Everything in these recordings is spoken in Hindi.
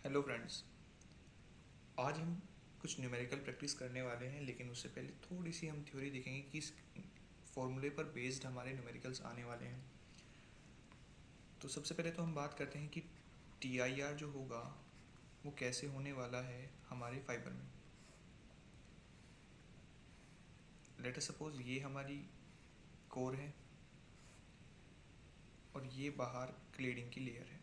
Hello friends. आज हम कुछ न्यूमेरिकल प्रैक्टिस करने वाले हैं, लेकिन उससे पहले थोड़ी सी हम थ्योरी देखेंगे कि इस फॉर्मूले पर बेस्ड हमारे न्यूमेरिकल्स आने वाले हैं। तो सबसे पहले तो हम बात करते हैं कि टी आई आर जो होगा वो कैसे होने वाला है हमारे फाइबर में। लेट अस सपोज ये हमारी कोर है और ये बाहर क्लेडिंग की लेयर है।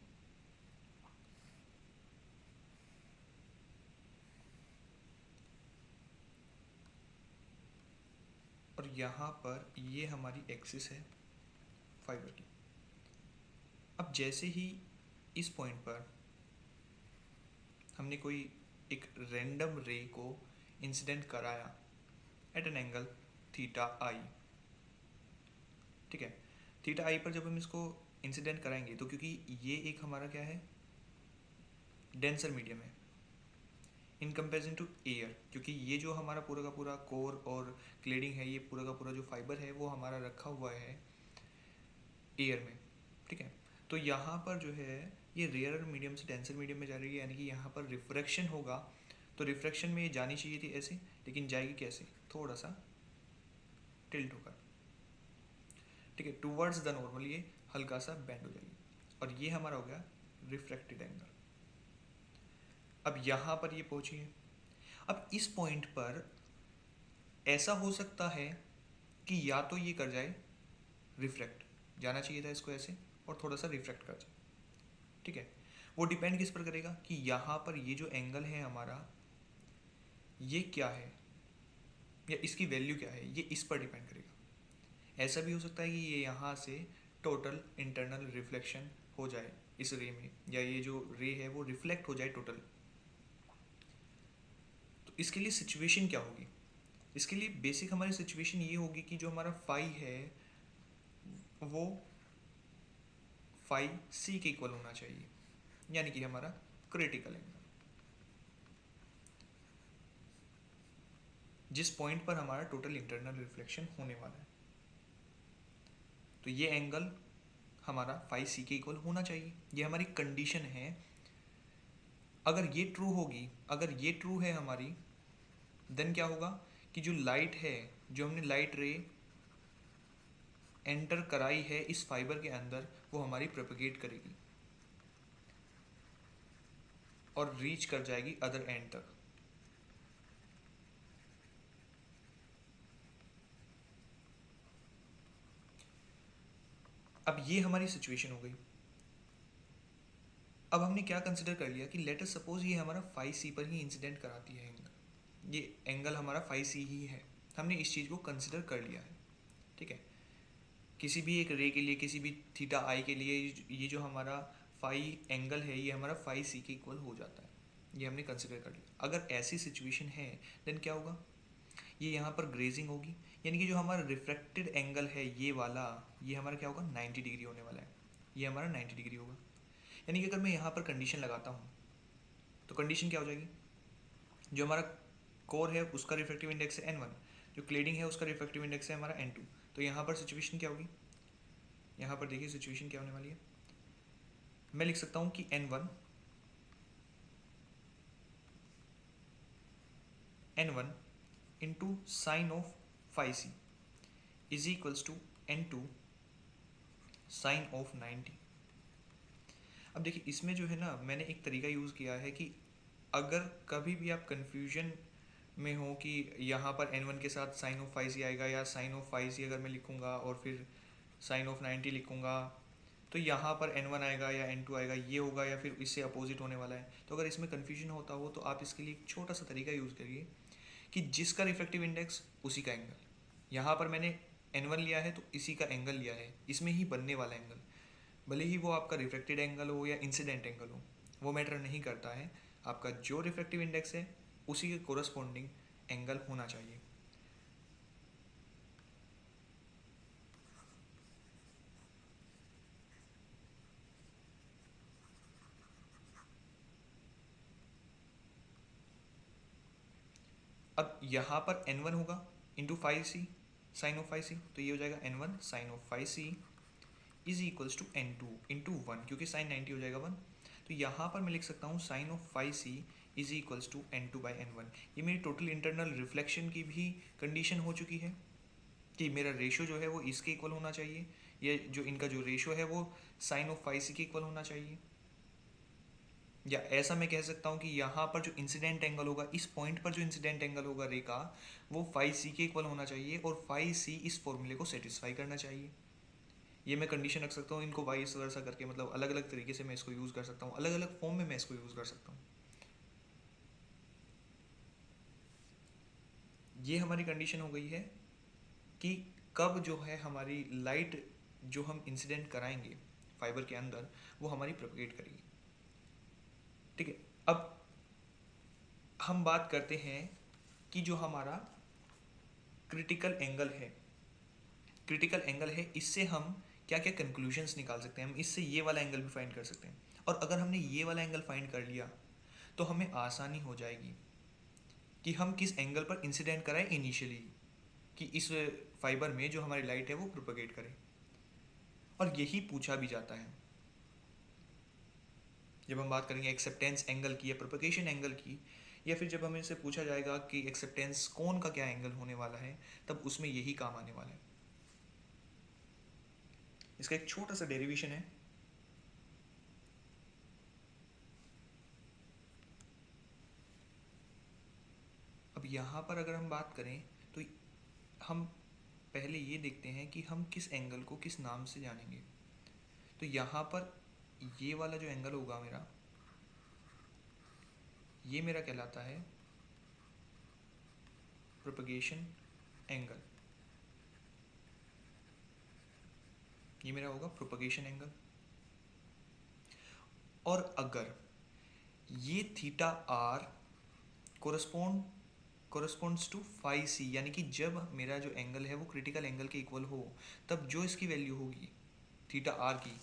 और यहाँ पर ये हमारी एक्सिस है फाइबर की। अब जैसे ही इस पॉइंट पर हमने कोई एक रैंडम रे को इंसिडेंट कराया एट एन एंगल थीटा आई, ठीक है। थीटा आई पर जब हम इसको इंसिडेंट कराएंगे तो क्योंकि ये एक हमारा क्या है, डेंसर मीडियम है इन कंपेरिजन टू एयर, क्योंकि ये जो हमारा पूरा का पूरा कोर और क्लेडिंग है, ये पूरा का पूरा जो फाइबर है वो हमारा रखा हुआ है एयर में, ठीक है। तो यहाँ पर जो है ये रेयर मीडियम से डेंसर मीडियम में जा रही है, यानी कि यहाँ पर रिफ्रैक्शन होगा। तो रिफ्रैक्शन में ये जानी चाहिए थी ऐसे, लेकिन जाएगी कैसे, थोड़ा सा टिल्ट होकर, ठीक है, टूवर्ड्स द नॉर्मल ये हल्का सा बेंड हो जाएगी। और ये हमारा हो गया रिफ्रैक्टेड एंगल। अब यहाँ पर ये पहुंची है। अब इस पॉइंट पर ऐसा हो सकता है कि या तो ये कर जाए रिफ्रैक्ट, जाना चाहिए था इसको ऐसे, और थोड़ा सा रिफ्रैक्ट कर जाए, ठीक है। वो डिपेंड किस पर करेगा कि यहाँ पर ये जो एंगल है हमारा ये क्या है या इसकी वैल्यू क्या है, ये इस पर डिपेंड करेगा। ऐसा भी हो सकता है कि ये यहाँ से टोटल इंटरनल रिफ्लेक्शन हो जाए इस रे में, या ये जो रे है वो रिफ्लेक्ट हो जाए टोटल। तो इसके लिए सिचुएशन क्या होगी, इसके लिए बेसिक हमारी सिचुएशन ये होगी कि जो हमारा फाई है वो फाई सी के इक्वल होना चाहिए, यानी कि हमारा क्रिटिकल एंगल, जिस पॉइंट पर हमारा टोटल इंटरनल रिफ्लेक्शन होने वाला है। तो ये एंगल हमारा फाई सी के इक्वल होना चाहिए, ये हमारी कंडीशन है। अगर ये ट्रू होगी, अगर ये ट्रू है हमारी, देन क्या होगा कि जो लाइट है, जो हमने लाइट रे एंटर कराई है इस फाइबर के अंदर, वो हमारी प्रोपेगेट करेगी और रीच कर जाएगी अदर एंड तक। अब ये हमारी सिचुएशन हो गई। अब हमने क्या कंसिडर कर लिया कि लेट अस सपोज ये हमारा फाई सी पर ही इंसिडेंट कराती है एंगल, ये एंगल हमारा फाई सी ही है, हमने इस चीज़ को कंसिडर कर लिया है, ठीक है। किसी भी एक रे के लिए, किसी भी थीटा आई के लिए ये जो हमारा फाई एंगल है ये हमारा फाई सी के इक्वल हो जाता है, ये हमने कंसिडर कर लिया। अगर ऐसी सिचुएशन है देन क्या होगा, ये यहाँ पर ग्रेजिंग होगी, यानी कि जो हमारा रिफ्रैक्टेड एंगल है ये वाला, ये हमारा क्या होगा 90 डिग्री होने वाला है, ये हमारा 90 डिग्री होगा। यानी कि अगर मैं यहाँ पर कंडीशन लगाता हूँ तो कंडीशन क्या हो जाएगी, जो हमारा कोर है उसका रिफ्रैक्टिव इंडेक्स है n1, जो क्लेडिंग है उसका रिफ्रैक्टिव इंडेक्स है हमारा n2। तो यहाँ पर सिचुएशन क्या होगी, यहाँ पर देखिए सिचुएशन क्या होने वाली है। मैं लिख सकता हूँ कि n1 into sine of phi C is equals to n2 sine of 90। अब देखिए इसमें जो है ना, मैंने एक तरीका यूज़ किया है कि अगर कभी भी आप कन्फ्यूजन में हो कि यहाँ पर n1 के साथ साइन ऑफ फाई सी आएगा या साइन ऑफ फाई सी अगर मैं लिखूँगा और फिर साइन ऑफ 90 लिखूँगा तो यहाँ पर n1 आएगा या n2 आएगा, ये होगा या फिर इससे अपोजिट होने वाला है। तो अगर इसमें कन्फ्यूजन होता हो तो आप इसके लिए एक छोटा सा तरीका यूज़ करिए कि जिसका रिफ्लेक्टिव इंडेक्स उसी का एंगल, यहाँ पर मैंने n1 लिया है तो इसी का एंगल लिया है, इसमें ही बनने वाला एंगल, भले ही वो आपका रिफ्लेक्टेड एंगल हो या इंसिडेंट एंगल हो, वो मैटर नहीं करता है। आपका जो रिफ्लेक्टिव इंडेक्स है उसी के कोरस्पॉन्डिंग एंगल होना चाहिए। अब यहाँ पर n1 होगा into five C sine of five C, तो ये हो जाएगा n1 sine of five C is equals to n2 into one, क्योंकि साइन 90 हो जाएगा 1। तो यहाँ पर मैं लिख सकता हूँ sine of phi C is equals to n2/n1। ये मेरी टोटल इंटरनल रिफ्लेक्शन की भी कंडीशन हो चुकी है कि मेरा रेशो जो है वो इसके इक्वल होना चाहिए, या जो इनका जो रेशो है वो साइन ऑफ फाई सी के इक्वल होना चाहिए। या ऐसा मैं कह सकता हूँ कि यहाँ पर जो इंसिडेंट एंगल होगा, इस पॉइंट पर जो इंसिडेंट एंगल होगा रे का, वो फाई सी के इक्वल होना चाहिए और फाई सी इस फॉर्मूले को सेटिस्फाई करना चाहिए। ये मैं कंडीशन रख सकता हूँ, इनको वाइस वर्सा करके, मतलब अलग अलग तरीके से मैं इसको यूज़ कर सकता हूँ, अलग अलग फॉर्म में मैं इसको यूज़ कर सकता हूँ। ये हमारी कंडीशन हो गई है कि कब जो है हमारी लाइट जो हम इंसिडेंट कराएंगे फाइबर के अंदर वो हमारी प्रोपगेट करेगी। ठीक है, अब हम बात करते हैं कि जो हमारा क्रिटिकल एंगल है, क्रिटिकल एंगल है, इससे हम क्या क्या कंक्लूजन्स निकाल सकते हैं। हम इससे ये वाला एंगल भी फाइंड कर सकते हैं, और अगर हमने ये वाला एंगल फाइंड कर लिया तो हमें आसानी हो जाएगी कि हम किस एंगल पर इंसिडेंट कराएं इनिशियली, कि इस फाइबर में जो हमारी लाइट है वो प्रोपगेट करे। और यही पूछा भी जाता है जब हम बात करेंगे एक्सेप्टेंस एंगल की या प्रोपगेशन एंगल की, या फिर जब हमें से पूछा जाएगा कि एक्सेप्टेंस कोण का क्या एंगल होने वाला है, तब उसमें यही काम आने वाला है। इसका एक छोटा सा डेरिवेशन है। अब यहाँ पर अगर हम बात करें तो हम पहले ये देखते हैं कि हम किस एंगल को किस नाम से जानेंगे। तो यहाँ पर ये वाला जो एंगल होगा मेरा, ये मेरा कहलाता है प्रोपगेशन एंगल। ये मेरा होगा प्रोपगेशन एंगल। और अगर ये theta R corresponds to phi C, यानी कि जब मेरा जो एंगल है वो क्रिटिकल एंगल के इक्वल हो, तब जो इसकी वैल्यू होगी थीटा आर की,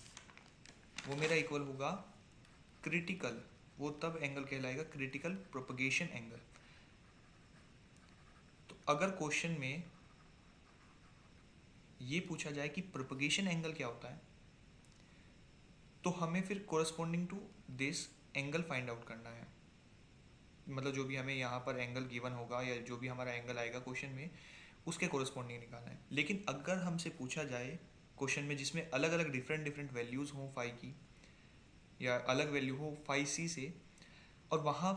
वो मेरा इक्वल होगा क्रिटिकल, वो तब एंगल कहलाएगा क्रिटिकल प्रोपगेशन एंगल। तो अगर क्वेश्चन में ये पूछा जाए कि प्रोपगेशन एंगल क्या होता है, तो हमें फिर corresponding to this angle find out करना है। मतलब जो भी हमें यहाँ पर एंगल गिवन होगा या जो भी हमारा एंगल आएगा क्वेश्चन में, उसके कोरस्पॉन्डिंग निकालना है। लेकिन अगर हमसे पूछा जाए क्वेश्चन में जिसमें अलग अलग डिफरेंट डिफरेंट वैल्यूज़ हों फाई की, या अलग वैल्यू हो फाई सी से, और वहाँ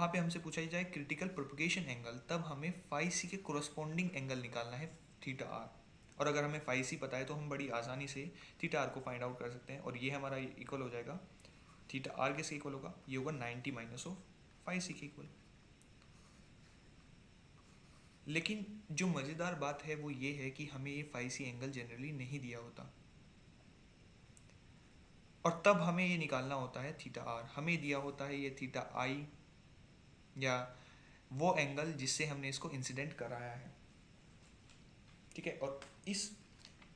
पे हमसे पूछा जाए क्रिटिकल प्रोपगेशन एंगल, तब हमें फाई सी के कोरस्पॉन्डिंग एंगल निकालना है थीटा आर। और अगर हमें फाई सी पता है तो हम बड़ी आसानी से थीटा आर को फाइंड आउट कर सकते हैं, और ये हमारा इक्वल हो जाएगा, थीटा आर किसके इक्वल होगा, ये होगा 90 माइनस ऑफ फाई सी के इक्वल। लेकिन जो मज़ेदार बात है वो ये है कि हमें ये फाई सी एंगल जनरली नहीं दिया होता, और तब हमें ये निकालना होता है थीटा आर। हमें दिया होता है ये थीटा आई, या वो एंगल जिससे हमने इसको इंसिडेंट कराया है। ठीक है, और इस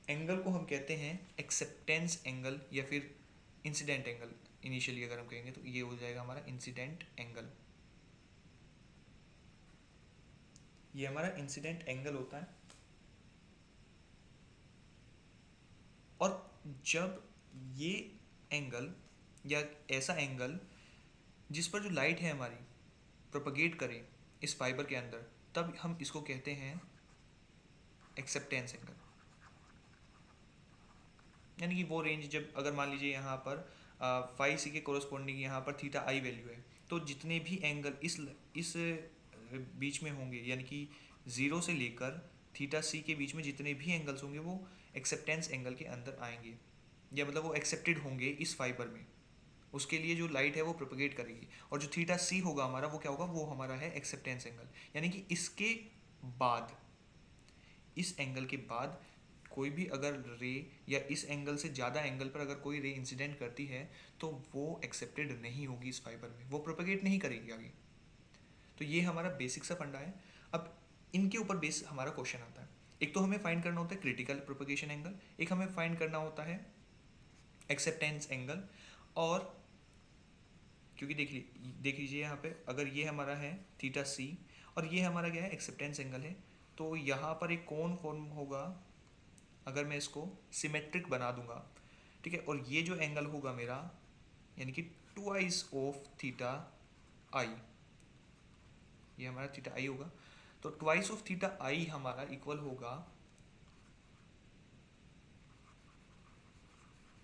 एंगल को हम कहते हैं एक्सेप्टेंस एंगल या फिर इंसिडेंट एंगल। इनिशियली अगर हम कहेंगे तो ये हो जाएगा हमारा इंसिडेंट एंगल। ये हमारा इंसिडेंट एंगल होता है। और जब ये एंगल या ऐसा एंगल जिस पर जो लाइट है हमारी प्रोपगेट करे इस फाइबर के अंदर, तब हम इसको कहते हैं एक्सेप्टेंस एंगल। यानी कि वो रेंज, जब अगर मान लीजिए यहाँ पर फाई सी के कोरस्पॉन्डिंग यहाँ पर थीटा आई वैल्यू है, तो जितने भी एंगल इस बीच में होंगे, यानी कि ज़ीरो से लेकर थीटा सी के बीच में जितने भी एंगल्स होंगे वो एक्सेप्टेंस एंगल के अंदर आएंगे, या मतलब वो एक्सेप्टेड होंगे इस फाइबर में। उसके लिए जो लाइट है वो प्रोपगेट करेगी, और जो थीटा सी होगा हमारा, वो क्या होगा, वो हमारा है एक्सेप्टेंस एंगल। यानी कि इसके बाद, इस एंगल के बाद कोई भी अगर रे, या इस एंगल से ज़्यादा एंगल पर अगर कोई रे इंसिडेंट करती है, तो वो एक्सेप्टेड नहीं होगी इस फाइबर में, वो प्रोपगेट नहीं करेगी आगे। तो ये हमारा बेसिक सा फंडा है। अब इनके ऊपर बेस हमारा क्वेश्चन आता है। एक तो हमें फाइंड करना होता है क्रिटिकल प्रोपगेशन एंगल, एक हमें फाइंड करना होता है एक्सेप्टेंस एंगल। और क्योंकि देख लीजिए यहाँ पे, अगर ये हमारा है थीटा सी और ये हमारा क्या है एक्सेप्टेंस एंगल है, तो यहाँ पर एक कोण फॉर्म होगा अगर मैं इसको सिमेट्रिक बना दूंगा। ठीक है, और ये जो एंगल होगा मेरा यानी कि ट्वाइस ऑफ थीटा आई, ये हमारा थीटा आई होगा। तो ट्वाइस ऑफ थीटा आई हमारा इक्वल होगा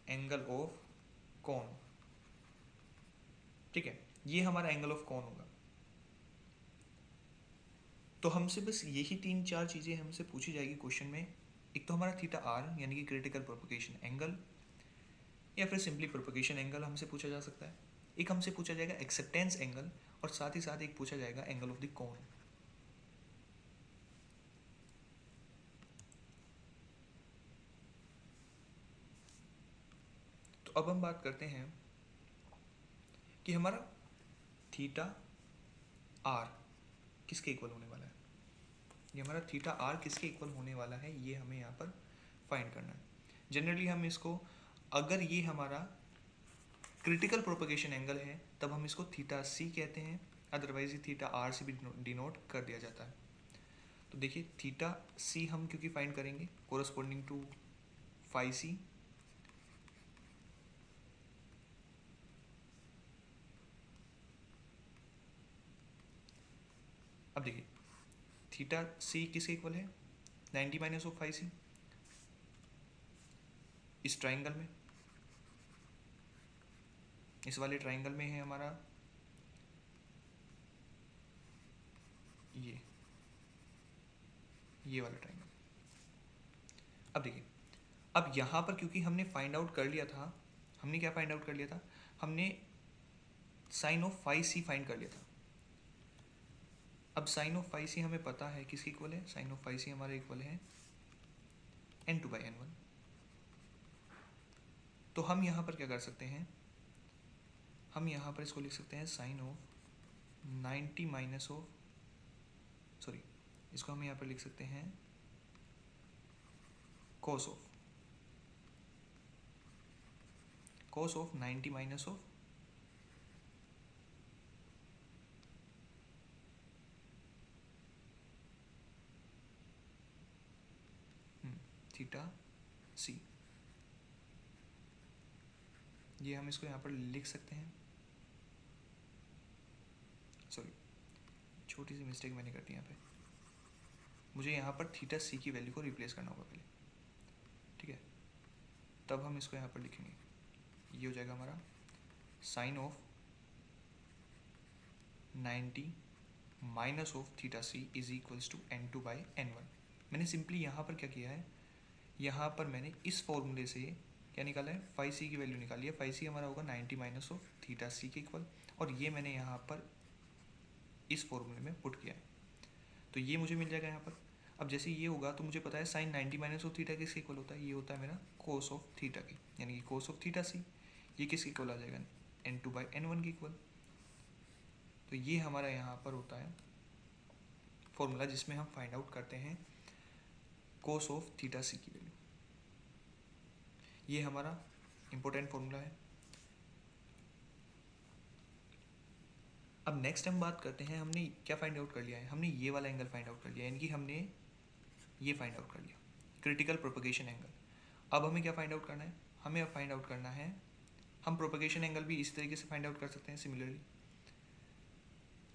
एंगल ऑफ कॉन। ठीक है, ये हमारा एंगल ऑफ कॉन होगा। तो हमसे बस यही 3-4 चीज़ें हमसे पूछी जाएगी क्वेश्चन में। एक तो हमारा थीटा आर यानी कि क्रिटिकल प्रोपगेशन एंगल, या फिर सिंपली प्रोपगेशन एंगल हमसे पूछा जा सकता है। एक हमसे पूछा जाएगा एक्सेप्टेंस एंगल, और साथ ही साथ एक पूछा जाएगा एंगल ऑफ द कॉन। तो अब हम बात करते हैं कि हमारा थीटा आर किसके इक्वल होने वाला है। ये हमारा थीटा आर किसके इक्वल होने वाला है, ये हमें यहाँ पर फाइंड करना है। जनरली हम इसको, अगर ये हमारा क्रिटिकल प्रोपगेशन एंगल है तब हम इसको थीटा सी कहते हैं, अदरवाइज ये थीटा आर से भी डिनोट कर दिया जाता है। तो देखिए थीटा सी हम क्योंकि फाइंड करेंगे कोरस्पॉन्डिंग टू फाई सी, अब देखिए थीटा सी किसके इक्वल है, 90 माइनस ऑफ फाई सी। इस ट्राइंगल में, इस वाले ट्राइंगल में है हमारा ये वाला ट्राइंगल। अब देखिए, अब यहाँ पर क्योंकि हमने फाइंड आउट कर लिया था, हमने क्या फाइंड आउट कर लिया था, हमने sine of phi C find कर लिया था। अब साइन ऑफ फाई सी हमें पता है किसके इक्वल है, साइन ऑफ फाई सी हमारे इक्वल है n2/n1। तो हम यहाँ पर क्या कर सकते हैं, हम यहाँ पर इसको लिख सकते हैं sine of 90 minus of, sorry, इसको हम यहाँ पर लिख सकते हैं cos of 90 minus of theta C. ये हम इसको यहाँ पर लिख सकते हैं, सॉरी छोटी सी मिस्टेक मैंने कर दी यहाँ पे, मुझे यहाँ पर थीटा सी की वैल्यू को रिप्लेस करना होगा पहले। ठीक है, तब हम इसको यहाँ पर लिखेंगे, ये हो जाएगा हमारा sine of 90 minus of theta C is equals to n2/n1। मैंने सिंपली यहाँ पर क्या किया है, यहाँ पर मैंने इस फॉर्मूले से क्या निकाला है, फाई सी की वैल्यू निकाली है। फाई सी हमारा होगा 90 माइनस ऑफ थीटा सी के इक्वल, और ये मैंने यहाँ पर इस फॉर्मूले में पुट किया है, तो ये मुझे मिल जाएगा यहाँ पर। अब जैसे ये होगा तो मुझे पता है साइन 90 माइनस ऑफ थीटा किसके इक्वल होता है, ये होता है मेरा कोस ऑफ थीटा की, यानी कि कोस ऑफ थीटा सी, ये किसके इक्वल आ जाएगा, n2/n1 के इक्वल। तो ये हमारा यहाँ पर होता है फॉर्मूला जिसमें हम फाइंड आउट करते हैं कोस ऑफ थीटा सी की वैल्यू। ये हमारा इंपॉर्टेंट फॉर्मूला है। अब नेक्स्ट हम बात करते हैं, हमने क्या फाइंड आउट कर लिया है, हमने ये वाला एंगल फाइंड आउट कर लिया, यानी कि हमने ये फाइंड आउट कर लिया क्रिटिकल प्रोपगेशन एंगल। अब हमें क्या फाइंड आउट करना है, हमें अब फाइंड आउट करना है, हम प्रोपगेशन एंगल भी इस तरीके से फाइंड आउट कर सकते हैं सिमिलरली।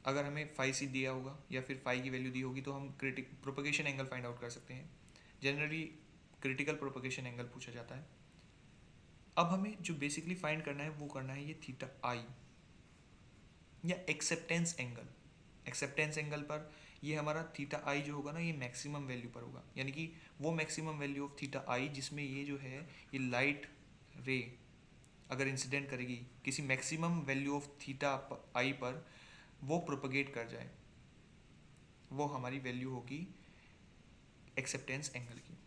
अगर हमें फाई सी दिया होगा या फिर फाई की वैल्यू दी होगी तो हम प्रोपगेशन एंगल फाइंड आउट कर सकते हैं। जनरली क्रिटिकल प्रोपगेशन एंगल पूछा जाता है। अब हमें जो बेसिकली फाइंड करना है वो करना है ये थीटा आई या एक्सेप्टेंस एंगल। एक्सेप्टेंस एंगल पर ये हमारा थीटा आई जो होगा ना, ये मैक्सिमम वैल्यू पर होगा, यानी कि वो मैक्सिमम वैल्यू ऑफ थीटा आई जिसमें ये जो है ये लाइट रे अगर इंसिडेंट करेगी किसी मैक्सिमम वैल्यू ऑफ थीटा आई पर, वो प्रोपगेट कर जाए, वो हमारी वैल्यू होगी एक्सेप्टेंस एंगल की।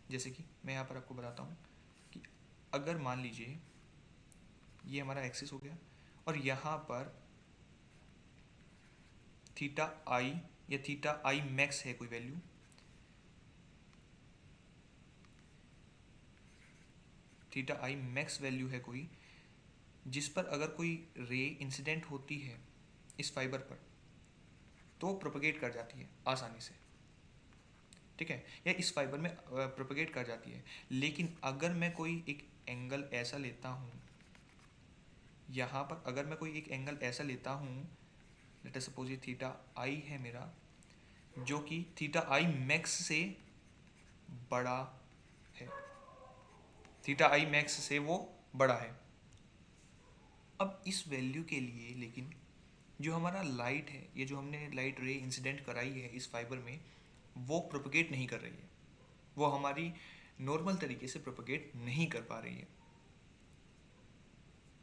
जैसे कि मैं यहाँ पर आपको बताता हूँ कि अगर मान लीजिए ये हमारा एक्सिस हो गया और यहाँ पर थीटा आई या थीटा आई मैक्स है कोई value, theta I max value है कोई, जिस पर अगर कोई रे इंसिडेंट होती है इस फाइबर पर तो प्रोपगेट कर जाती है आसानी से। ठीक है, या इस फाइबर में प्रोपगेट कर जाती है। लेकिन अगर मैं कोई एक एंगल ऐसा लेता हूँ यहाँ पर अगर मैं कोई एक एंगल ऐसा लेता हूँ, लेट अस सपोज ये थीटा आई है मेरा, जो कि थीटा आई मैक्स से बड़ा है, थीटा आई मैक्स से वो बड़ा है। अब इस वैल्यू के लिए लेकिन जो हमारा लाइट है, ये जो हमने लाइट रे इंसिडेंट कराई है इस फाइबर में, वो प्रोपगेट नहीं कर रही है, वो हमारी नॉर्मल तरीके से प्रोपगेट नहीं कर पा रही है।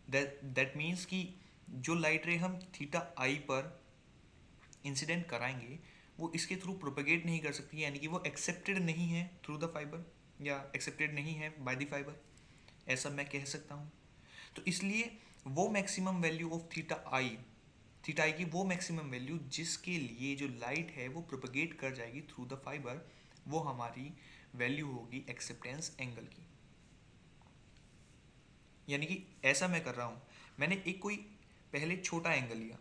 दैट मीन्स कि जो लाइट रे हम थीटा आई पर इंसिडेंट कराएंगे वो इसके थ्रू प्रोपगेट नहीं कर सकती, यानी कि वो एक्सेप्टेड नहीं है थ्रू द फाइबर, या एक्सेप्टेड नहीं है बाय द फाइबर, ऐसा मैं कह सकता हूँ। तो इसलिए वो मैक्सिमम वैल्यू ऑफ थीटा आई की वो मैक्सिमम वैल्यू जिसके लिए जो लाइट है वो प्रोपगेट कर जाएगी थ्रू द फाइबर, वो हमारी वैल्यू होगी एक्सेप्टेंस एंगल की। यानी कि ऐसा मैं कर रहा हूँ, मैंने एक कोई पहले छोटा एंगल लिया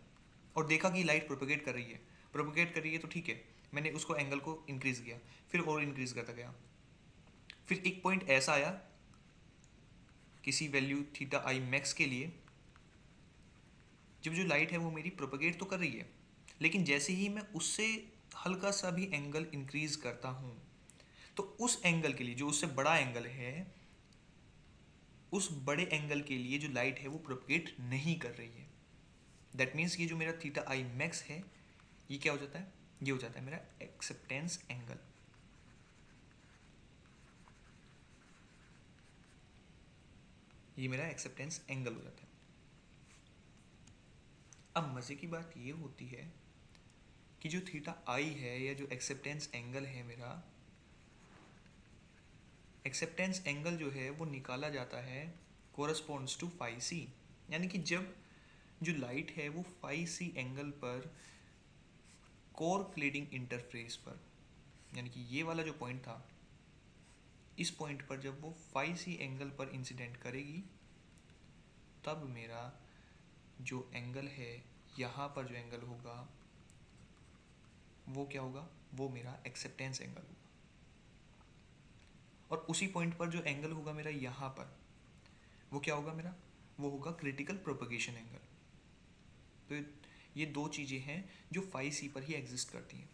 और देखा कि लाइट प्रोपगेट कर रही है, तो ठीक है, मैंने उसको एंगल को इंक्रीज़ किया, फिर और इंक्रीज़ करता गया, फिर एक पॉइंट ऐसा आया किसी वैल्यू थीटा आई मैक्स के लिए जब जो लाइट है वो मेरी प्रोपगेट तो कर रही है, लेकिन जैसे ही मैं उससे हल्का सा भी एंगल इंक्रीज़ करता हूँ तो उस एंगल के लिए जो उससे बड़ा एंगल है, उस बड़े एंगल के लिए जो लाइट है वो प्रोपगेट नहीं कर रही है। दैट मीन्स ये जो मेरा थीटा आई मैक्स है, ये क्या हो जाता है, ये हो जाता है मेरा एक्सेप्टेंस एंगल। ये मेरा एक्सेप्टेंस एंगल हो जाता है। अब मज़े की बात ये होती है कि जो थीटा आई है या जो एक्सेप्टेंस एंगल है मेरा, एक्सेप्टेंस एंगल जो है वो निकाला जाता है कोरस्पॉन्ड्स टू फाई सी, यानी कि जब जो लाइट है वो फाई सी एंगल पर कोर क्लीडिंग इंटरफेस पर, यानी कि ये वाला जो पॉइंट था, इस पॉइंट पर जब वो फाई सी एंगल पर इंसिडेंट करेगी, तब मेरा जो एंगल है यहाँ पर जो एंगल होगा वो क्या होगा, वो मेरा एक्सेप्टेंस एंगल होगा। और उसी पॉइंट पर जो एंगल होगा मेरा यहाँ पर, वो क्या होगा मेरा, वो होगा क्रिटिकल प्रोपगेशन एंगल। तो ये दो चीज़ें हैं जो फाई सी पर ही एग्जिस्ट करती हैं।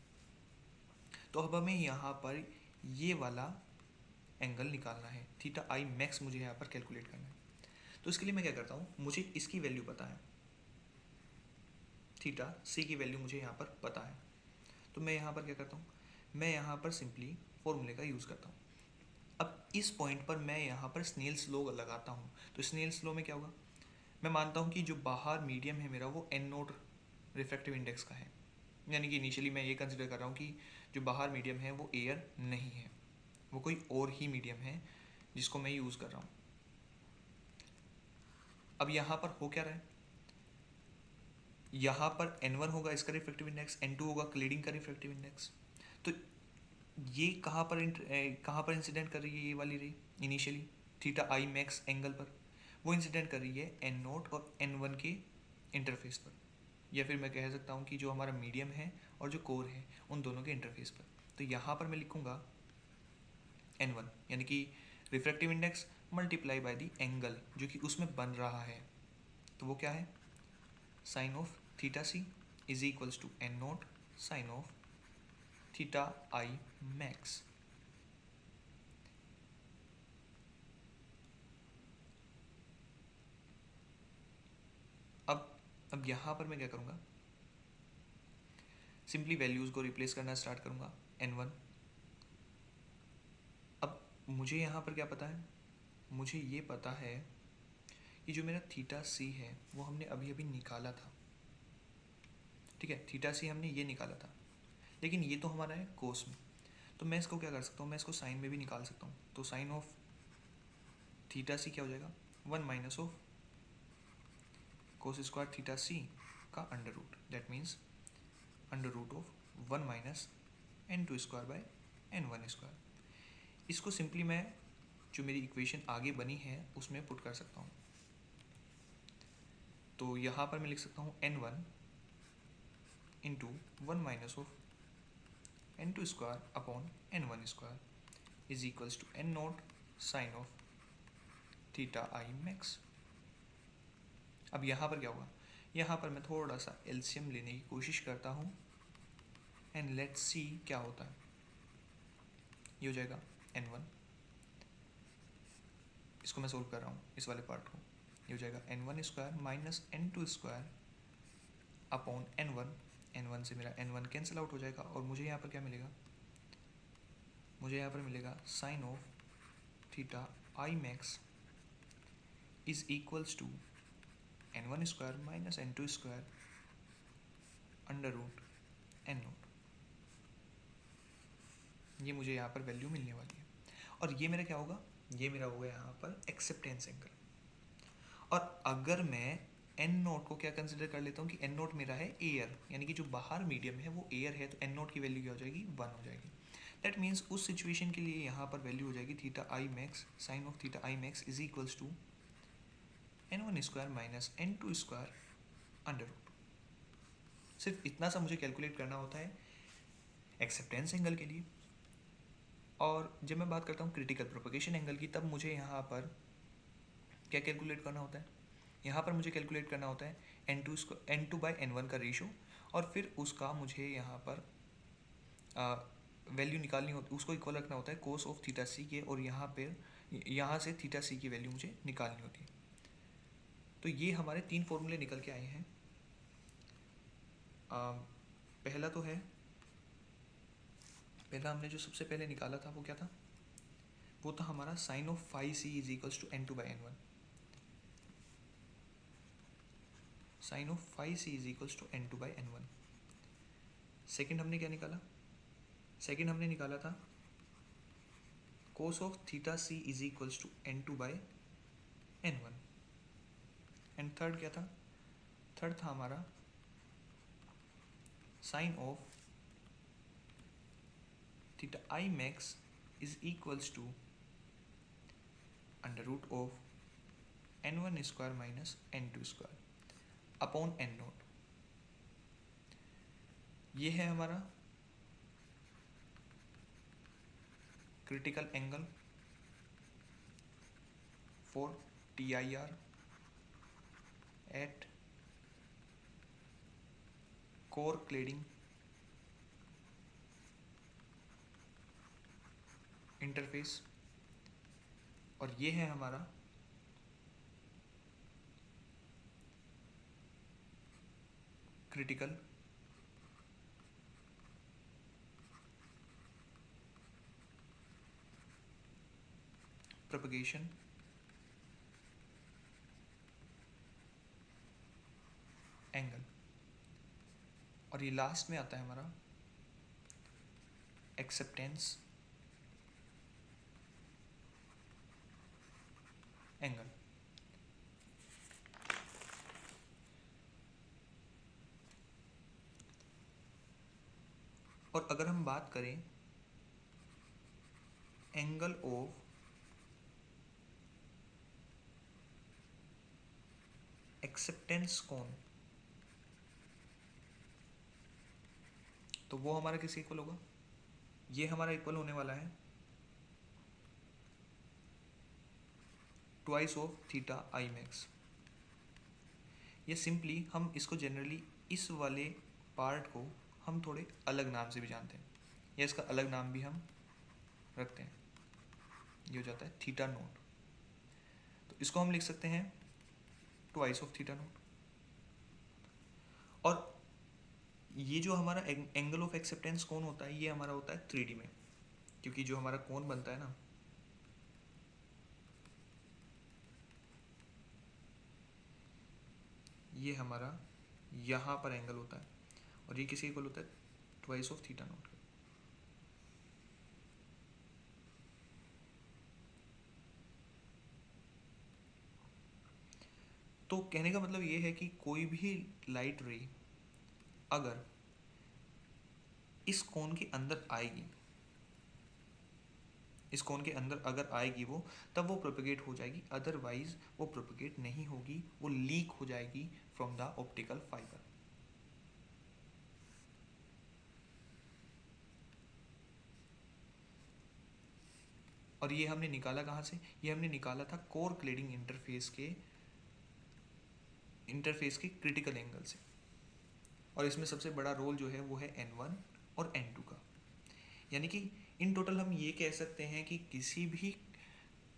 तो अब हमें यहाँ पर ये वाला एंगल निकालना है, थीटा आई मैक्स मुझे यहाँ पर कैलकुलेट करना है। तो इसके लिए मैं क्या करता हूँ, मुझे इसकी वैल्यू पता है, थीटा सी की वैल्यू मुझे यहाँ पर पता है, तो मैं यहाँ पर क्या करता हूँ, मैं यहाँ पर सिंपली फॉर्मूले का यूज़ करता हूँ। अब इस पॉइंट पर मैं यहाँ पर स्नेल्स लॉ लगाता हूँ। तो स्नेल्स लॉ में क्या होगा, मैं मानता हूँ कि जो बाहर मीडियम है मेरा वो एन नोट रिफ्रैक्टिव इंडेक्स का है, यानी कि इनिशियली मैं ये कंसिडर कर रहा हूँ कि जो बाहर मीडियम है वो एयर नहीं है, वो कोई और ही मीडियम है जिसको मैं यूज़ कर रहा हूँ। अब यहाँ पर हो क्या रहा है, यहाँ पर n1 होगा इसका रिफ्रैक्टिव इंडेक्स, n2 होगा क्लीडिंग का रिफ्रैक्टिव इंडेक्स। तो ये कहाँ पर इंसिडेंट कर रही है ये वाली रे, initially theta I max angle पर, वो इंसिडेंट कर रही है एन नोट और n1 के इंटरफेस पर, या फिर मैं कह सकता हूँ कि जो हमारा मीडियम है और जो कोर है उन दोनों के इंटरफेस पर। तो यहाँ पर मैं लिखूँगा n1, यानी कि refractive index multiply by the angle जो कि उसमें बन रहा है, तो वो क्या है, sine of theta C is equals to N naught sine of theta I max. अब यहाँ पर मैं क्या करूँगा, सिंपली वैल्यूज़ को रिप्लेस करना स्टार्ट करूँगा, n1। अब मुझे यहाँ पर क्या पता है, मुझे ये पता है कि जो मेरा थीटा सी है वो हमने अभी अभी निकाला था, ठीक है, थीटा सी हमने ये निकाला था, लेकिन ये तो हमारा है कोस में, तो मैं इसको क्या कर सकता हूँ, मैं इसको साइन में भी निकाल सकता हूँ। तो साइन ऑफ थीटा सी क्या हो जाएगा, 1 minus of cos square theta C का under root, that means under root of 1 minus n2 square by n1 square. इसको सिंपली मैं जो मेरी इक्वेशन आगे बनी है उसमें पुट कर सकता हूँ। तो यहाँ पर मैं लिख सकता हूँ n1 into 1 minus of n2 square upon n1 square is equals to n naught sine of theta I max. अब यहाँ पर क्या होगा, यहाँ पर मैं थोड़ा सा एलसीएम लेने की कोशिश करता हूँ एंड लेट्स सी क्या होता है। ये हो जाएगा n1, इसको मैं सोल्व कर रहा हूँ इस वाले पार्ट को। ये हो जाएगा n1 square minus n2 square upon n1। n1 से मेरा n1 कैंसिल आउट हो जाएगा और मुझे यहाँ पर क्या मिलेगा, मुझे यहाँ पर मिलेगा sine of theta I max is equals to n1 square minus n2 square under root n0। ये मुझे यहाँ पर वैल्यू मिलने वाली है और ये मेरा क्या होगा, ये मेरा होगा यहाँ पर एक्सेप्टेंस एंगल। और अगर मैं एन नोट को क्या कंसिडर कर लेता हूँ कि एन नोट मेरा है एयर, यानी कि जो बाहर मीडियम है वो एयर है, तो एन नोट की वैल्यू क्या हो जाएगी, 1 हो जाएगी। दैट मीन्स उस सिचुएशन के लिए यहाँ पर वैल्यू हो जाएगी theta I max sine of theta I max is equals to n1 square minus n2 square under root. सिर्फ इतना सा मुझे कैलकुलेट करना होता है एक्सेप्टेंस एंगल के लिए। और जब मैं बात करता हूँ क्रिटिकल प्रोपगेशन एंगल की, तब मुझे यहाँ पर क्या कैलकुलेट करना होता है, यहाँ पर मुझे कैलकुलेट करना होता है n2/n1 का रेशो, और फिर उसका मुझे यहाँ पर वैल्यू निकालनी होती, उसको इक्वल रखना होता है कोस ऑफ थीटा सी के, और यहाँ से थीटा सी की वैल्यू मुझे निकालनी होती है। तो ये हमारे 3 फॉर्मूले निकल के आए हैं। पहला तो है, पहला हमने जो सबसे पहले निकाला था वो क्या था, वो था हमारा sine of phi C is equals to n2/n1। Sine of phi C is equals to n2/n1। Second हमने क्या निकाला, सेकेंड हमने निकाला था cos of theta C is equals to n2/n1। And third क्या था, थर्ड था हमारा sine of theta I max is equals to under root of n1 square minus n2 square upon n0। ये है हमारा critical angle for TIR at core cladding interface, और ये है हमारा क्रिटिकल प्रोपगेशन एंगल। और ये लास्ट में आता है हमारा एक्सेप्टेंस एंगल। और अगर हम बात करें एंगल ऑफ एक्सेप्टेंस कोण, तो वो हमारा किसके इक्वल होगा, ये हमारा इक्वल होने वाला है twice of theta I max. ये सिंपली हम इसको जनरली इस वाले पार्ट को हम थोड़े अलग नाम से भी जानते हैं, या इसका अलग नाम भी हम रखते हैं। ये हो जाता है थीटा नोट, तो इसको हम लिख सकते हैं ट्वाइस ऑफ थीटा नोट। और ये जो हमारा एंगल ऑफ एक्सेप्टेंस कोण होता है, ये हमारा होता है 3D में, क्योंकि जो हमारा कोण बनता है ना, ये हमारा यहाँ पर एंगल होता है, और ये किसी इक्वल होता है ट्वाइस ऑफ थीटा नोट। तो कहने का मतलब ये है कि कोई भी लाइट रे अगर इस कोण के अंदर आएगी, इस कोण के अंदर अगर आएगी वो, तब वो प्रोपेगेट हो जाएगी, अदरवाइज वो प्रोपेगेट नहीं होगी, वो लीक हो जाएगी फ्रॉम द ऑप्टिकल फाइबर। और ये हमने निकाला कहाँ से, ये हमने निकाला था कोर क्लेडिंग इंटरफेस के इंटरफेस के क्रिटिकल एंगल से। और इसमें सबसे बड़ा रोल जो है वो है N1 और N2 का। यानी कि इन टोटल हम ये कह सकते हैं कि किसी भी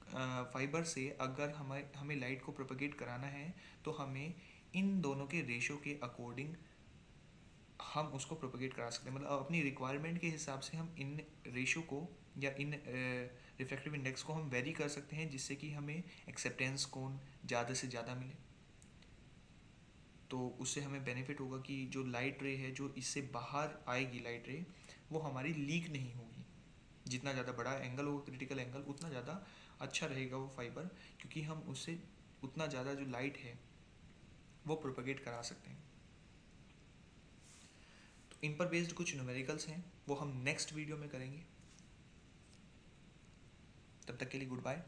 फाइबर से अगर हमें लाइट को प्रोपगेट कराना है तो हमें इन दोनों के रेशो के अकॉर्डिंग हम उसको प्रोपगेट करा सकते हैं। मतलब अपनी रिक्वायरमेंट के हिसाब से हम इन रेशो को या इन रिफ्रैक्टिव इंडेक्स को हम वेरी कर सकते हैं, जिससे कि हमें एक्सेप्टेंस कोण ज़्यादा से ज़्यादा मिले। तो उससे हमें बेनिफिट होगा कि जो लाइट रे है जो इससे बाहर आएगी लाइट रे, वो हमारी लीक नहीं होगी। जितना ज़्यादा बड़ा एंगल होगा क्रिटिकल एंगल, उतना ज़्यादा अच्छा रहेगा वो फाइबर, क्योंकि हम उससे उतना ज़्यादा जो लाइट है वो प्रोपगेट करा सकते हैं। तो इन पर बेस्ड कुछ न्यूमेरिकल्स हैं, वो हम नेक्स्ट वीडियो में करेंगे। तब तक के लिए गुड बाय।